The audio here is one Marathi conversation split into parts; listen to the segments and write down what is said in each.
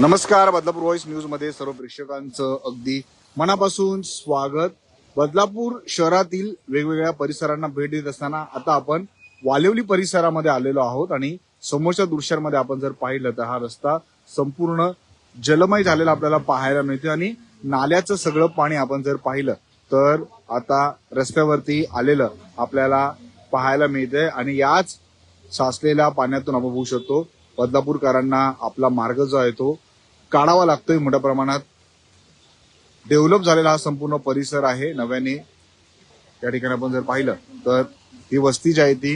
नमस्कार. बदलापूर व्हॉइस न्यूज मध्ये सर्व प्रेक्षकांचं अगदी मनापासून स्वागत. बदलापूर शहरातील वेगवेगळ्या परिसरांना भेट देत असताना आता आपण वालिवली परिसरामध्ये आलेलो आहोत आणि समोरच्या दृश्यांमध्ये आपण जर पाहिलं तर हा रस्ता संपूर्ण जलमय झालेला आपल्याला पाहायला मिळते आणि नाल्याचं सगळं पाणी आपण जर पाहिलं तर आता रस्त्यावरती आलेलं आपल्याला पाहायला मिळते आणि याच साचलेल्या पाण्यातून आपण बघू शकतो बदलापूरकरांना आपला मार्ग जो आहे तो काढावा लागतोय. मोठ्या प्रमाणात डेव्हलप झालेला हा संपूर्ण परिसर आहे. नव्याने या ठिकाणी आपण जर पाहिलं तर ही वस्ती जी आहे ती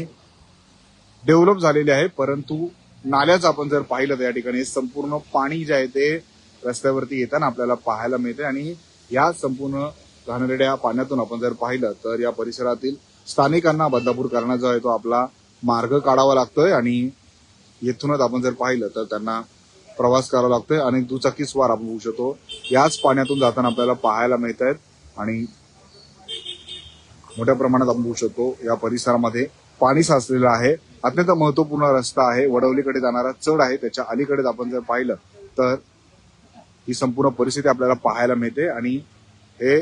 डेव्हलप झालेली आहे, परंतु नाल्याचं आपण जर पाहिलं तर या ठिकाणी संपूर्ण पाणी जे आहे ते रस्त्यावरती येताना आपल्याला पाहायला मिळते आणि या संपूर्ण घाणेरड्या पाण्यातून आपण जर पाहिलं तर या परिसरातील स्थानिकांना बदलापूरकरांना जो आहे तो आपला मार्ग काढावा लागतोय आणि येथूनच आपण जर पाहिलं तर त्यांना प्रवास करावा लागतोय. अनेक दुचाकी स्वार आपण बघू शकतो याच पाण्यातून जाताना आपल्याला पाहायला मिळत आहेत आणि मोठ्या प्रमाणात आपण बघू शकतो या परिसरामध्ये पाणी साचलेलं आहे. अत्यंत महत्वपूर्ण रस्ता आहे, वडवलीकडे जाणारा चढ आहे, त्याच्या अलीकडे आपण जर पाहिलं तर ही संपूर्ण परिस्थिती आपल्याला पाहायला मिळते आणि हे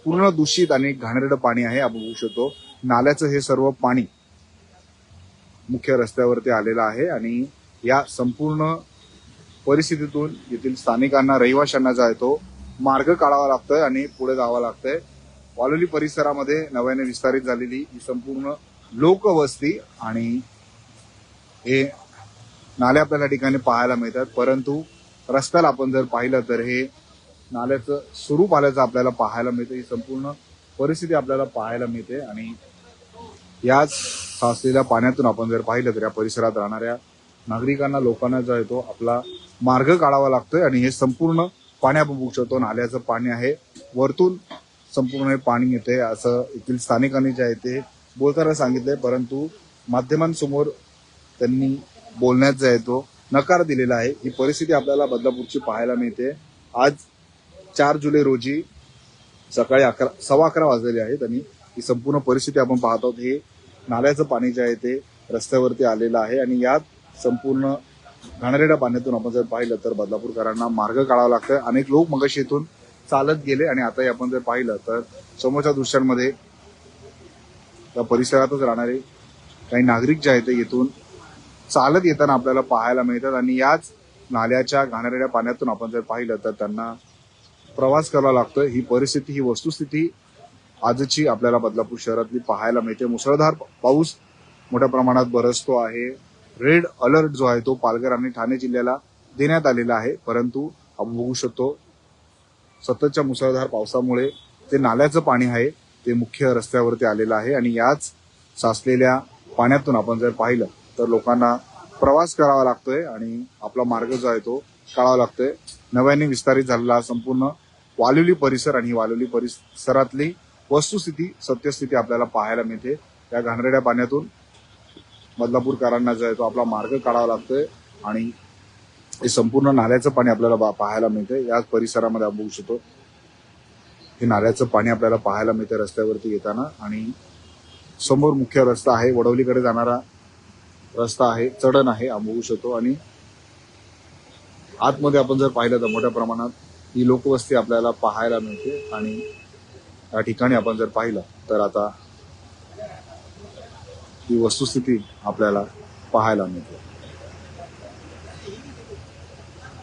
पूर्ण दूषित आणि घाणेरडं पाणी आहे. आपण बघू शकतो नाल्याचं हे सर्व पाणी मुख्य रस्त्यावरती आलेलं आहे आणि या संपूर्ण परिस्थितीतून येथील स्थानिकांना रहिवाशांना जो आहे तो मार्ग काढावा लागतोय आणि पुढे जावं लागतंय. वालोली परिसरामध्ये नव्याने विस्तारित झालेली ही संपूर्ण लोकवस्ती आणि हे नाले आपल्याला ठिकाणी पाहायला मिळतात, परंतु रस्त्याला आपण जर पाहिलं तर हे नाल्याचं स्वरूप आल्याचं आपल्याला पाहायला मिळतं. ही संपूर्ण परिस्थिती आपल्याला पाहायला मिळते आणि याच साचलेल्या पाण्यातून आपण जर पाहिलं तर या परिसरात राहणाऱ्या नागरिकांना लोकांना जो आहे तो आपला मार्ग काढावा लागतोय आणि हे संपूर्ण पाणी आपण बघू शकतो नाल्याचं पाणी आहे, वरतून संपूर्ण हे पाणी येते असं येथील स्थानिकांनी जे आहे ते बोलताना सांगितलंय, परंतु माध्यमांसमोर त्यांनी बोलण्यात जो आहे तो नकार दिलेला आहे. ही परिस्थिती आपल्याला बदलापूरची पाहायला मिळते. आज 4 जुलै रोजी सकाळी 11:15 वाजलेले आहेत आणि ही संपूर्ण परिस्थिती आपण पाहत आहोत. हे नाल्याचं पाणी जे आहे ते रस्त्यावरती आलेलं आहे आणि यात संपूर्ण घाणेरड्या पाण्यातून आपण जर पाहिलं तर बदलापूरकरांना मार्ग काढावा लागतोय. अनेक लोक मगाशी इथून चालत गेले आणि आता आपण जर पाहिलं तर समोरच्या दृश्यांमध्ये त्या परिसरातच राहणारे काही नागरिक जे आहेत ते इथून चालत येताना आपल्याला पाहायला मिळतात आणि याच नाल्याच्या घाणेरड्या पाण्यातून आपण जर पाहिलं तर त्यांना प्रवास करावा लागतोय. ही परिस्थिती, ही वस्तुस्थिती आजची आपल्याला बदलापूर शहरातली पाहायला मिळते. मुसळधार पाऊस मोठ्या प्रमाणात बरसतो आहे. रेड अलर्ट जो आहे तो पालघर आणि ठाणे जिल्ह्याला देण्यात आलेला आहे, परंतु आपण बघू शकतो सततच्या मुसळधार पावसामुळे ते नाल्याचं पाणी आहे ते मुख्य रस्त्यावरती आलेलं आहे आणि याच साचलेल्या पाण्यातून आपण जर पाहिलं तर लोकांना प्रवास करावा लागतोय आणि आपला मार्ग जो आहे तो काढावा लागतोय. नव्याने विस्तारित झालेला संपूर्ण वालिवली परिसर आणि वालिवली परिसरातली वस्तुस्थिती, सत्यस्थिती आपल्याला पाहायला मिळते. या घाणेरड्या पाण्यातून बदलापूरकरांना जो आहे तो आपला मार्ग काढावा लागतोय आणि हे संपूर्ण नाल्याचं पाणी आपल्याला पाहायला मिळते. याच परिसरामध्ये आपण बघू शकतो हे नाल्याचं पाणी आपल्याला पाहायला मिळते रस्त्यावरती येताना आणि समोर मुख्य रस्ता आहे, वडवलीकडे जाणारा रस्ता आहे, चढण आहे आपण बघू शकतो आणि आतमध्ये आपण जर पाहिलं तर मोठ्या प्रमाणात ही लोकवस्ती आपल्याला पाहायला मिळते आणि या ठिकाणी आपण जर पाहिलं तर आता ही वस्तुस्थिती आपल्याला पाहायला मिळते.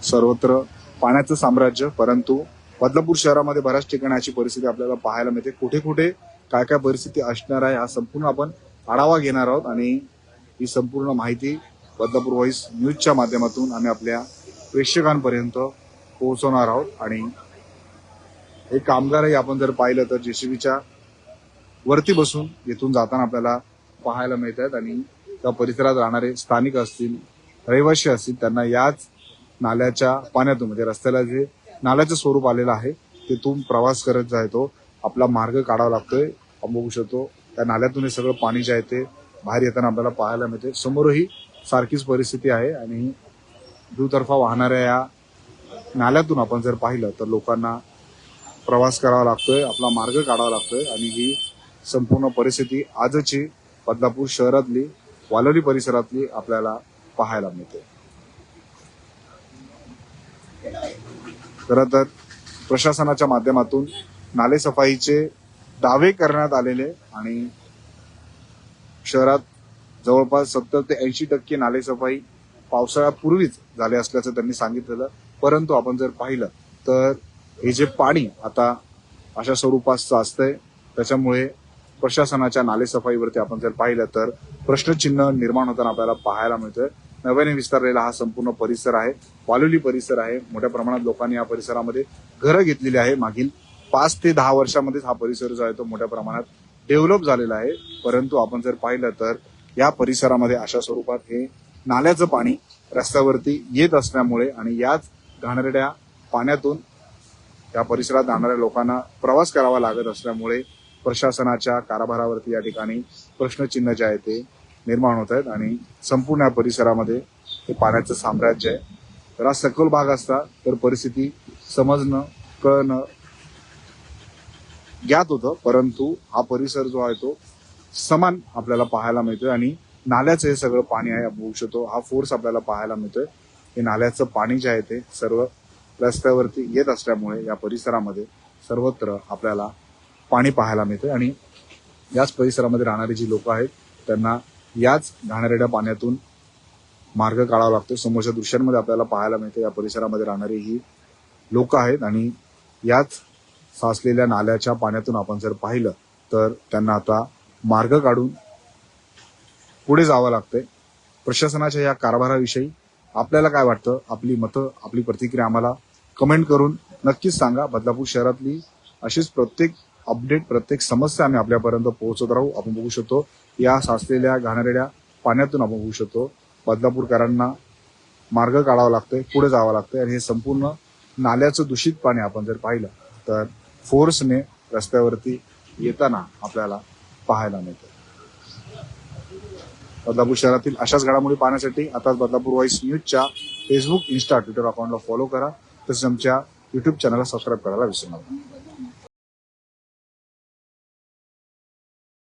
सर्वत्र पाण्याचं साम्राज्य, परंतु बदलापूर शहरामध्ये बऱ्याच ठिकाणी अशी परिस्थिती आपल्याला पाहायला मिळते. कुठे कुठे काय काय परिस्थिती असणार आहे हा संपूर्ण आपण आढावा घेणार आहोत आणि ही संपूर्ण माहिती बदलापूर व्हॉइस न्यूजच्या माध्यमातून आम्ही आपल्या प्रेक्षकांपर्यंत पोहोचवणार आहोत आणि हे कामगारही आपण जर पाहिलं तर जेसीबीच्या वरती बसून येथून जाताना आपल्याला पाहायला मिळत आहेत आणि त्या परिसरात राहणारे स्थानिक असतील, रहिवासी असतील, त्यांना याच नाल्याच्या पाण्यातून म्हणजे रस्त्याला जे नाल्याचं स्वरूप आलेलं आहे तिथून प्रवास करत जो आहे तो आपला मार्ग काढावा लागतोय. आपण बघू शकतो त्या नाल्यातून हे सगळं पाणी जे आहे ते बाहेर येताना आपल्याला पाहायला मिळते. समोरही सारखीच परिस्थिती आहे आणि दुतर्फा वाहणाऱ्या या नाल्यातून आपण जर पाहिलं तर लोकांना प्रवास करावा लागतोय, आपला मार्ग काढावा लागतोय आणि ही संपूर्ण परिस्थिती आजची बदलापूर शहरातली, वालोली परिसरातली आपल्याला पाहायला मिळते. खरं तर प्रशासनाच्या माध्यमातून नाले सफाईचे दावे करण्यात आलेले आणि शहरात जवळपास 70 ते 80% नाले सफाई पावसाळ्यापूर्वीच झाले असल्याचं त्यांनी सांगितलेलं. परंतु आपण जर पाहिलं तर हे जे पाणी आता अशा स्वरूपात साचतंय त्याच्यामुळे प्रशासनाच्या नालेसफाईवरती आपण जर पाहिलं तर प्रश्नचिन्ह निर्माण होताना आपल्याला पाहायला मिळतोय. नव्याने विस्तारलेला हा संपूर्ण परिसर आहे, वालुली परिसर आहे. मोठ्या प्रमाणात लोकांनी या परिसरामध्ये घरं घेतलेली आहे. मागील 5 ते 10 वर्षामध्येच हा परिसर जो आहे तो मोठ्या प्रमाणात डेव्हलप झालेला आहे. परंतु आपण जर पाहिलं तर या परिसरामध्ये अशा स्वरूपात हे नाल्याचं पाणी रस्त्यावरती येत असल्यामुळे आणि याच घाणेरड्या पाण्यातून या परिसरात जाणाऱ्या लोकांना प्रवास करावा लागत असल्यामुळे प्रशासनाच्या कारभारावरती या ठिकाणी प्रश्नचिन्ह जे आहे ते निर्माण होत आहेत आणि संपूर्ण या परिसरामध्ये हे पाण्याचं साम्राज्य आहे. तर हा सखोल भाग असता तर परिस्थिती समजणं कळणं ज्ञात होतं, परंतु हा परिसर जो आहे तो समान आपल्याला पाहायला मिळतोय आणि नाल्याचं हे सगळं पाणी आहे बघू शकतो. हा फोर्स आपल्याला पाहायला मिळतोय. हे नाल्याचं पाणी जे आहे ते सर्व रस्त्यावरती येत असल्यामुळे या परिसरामध्ये सर्वत्र आपल्याला पाणी पाहायला मिळतंय आणि याच परिसरामध्ये राहणारी जी लोक आहेत त्यांना याच घाणेरड्या पाण्यातून मार्ग काढावा लागतो. समोरच्या दृश्यांमध्ये आपल्याला पाहायला मिळते या परिसरामध्ये राहणारी ही लोक आहेत आणि याच साचलेल्या नाल्याच्या पाण्यातून आपण जर पाहिलं तर त्यांना आता मार्ग काढून पुढे जावं लागतंय. प्रशासनाच्या या कारभाराविषयी आपल्याला काय वाटतं? आपली मतं, आपली प्रतिक्रिया आम्हाला कमेंट करून नक्कीच सांगा. बदलापूर शहरातली अशीच प्रत्येक अपडेट, प्रत्येक समस्या आम्ही आपल्यापर्यंत पोहोचवत राहू. आपण बघू शकतो या साचलेल्या घाणेरड्या पाण्यातून आपण बघू शकतो बदलापूरकरांना मार्ग काढावा लागतोय, पुढे जावं लागतंय आणि हे संपूर्ण नाल्याचं दूषित पाणी आपण जर पाहिलं तर फोर्सने रस्त्यावरती येताना आपल्याला पाहायला मिळतं. बदलापूर शहरातील अशाच घडामोडी पाहण्यासाठी आता बदलापूर व्हॉइस न्यूजच्या फेसबुक, इन्स्टा, ट्विटर अकाउंटला फॉलो करा. तसेच आमच्या युट्यूब चॅनलला सबस्क्राईब करायला विसरू नका.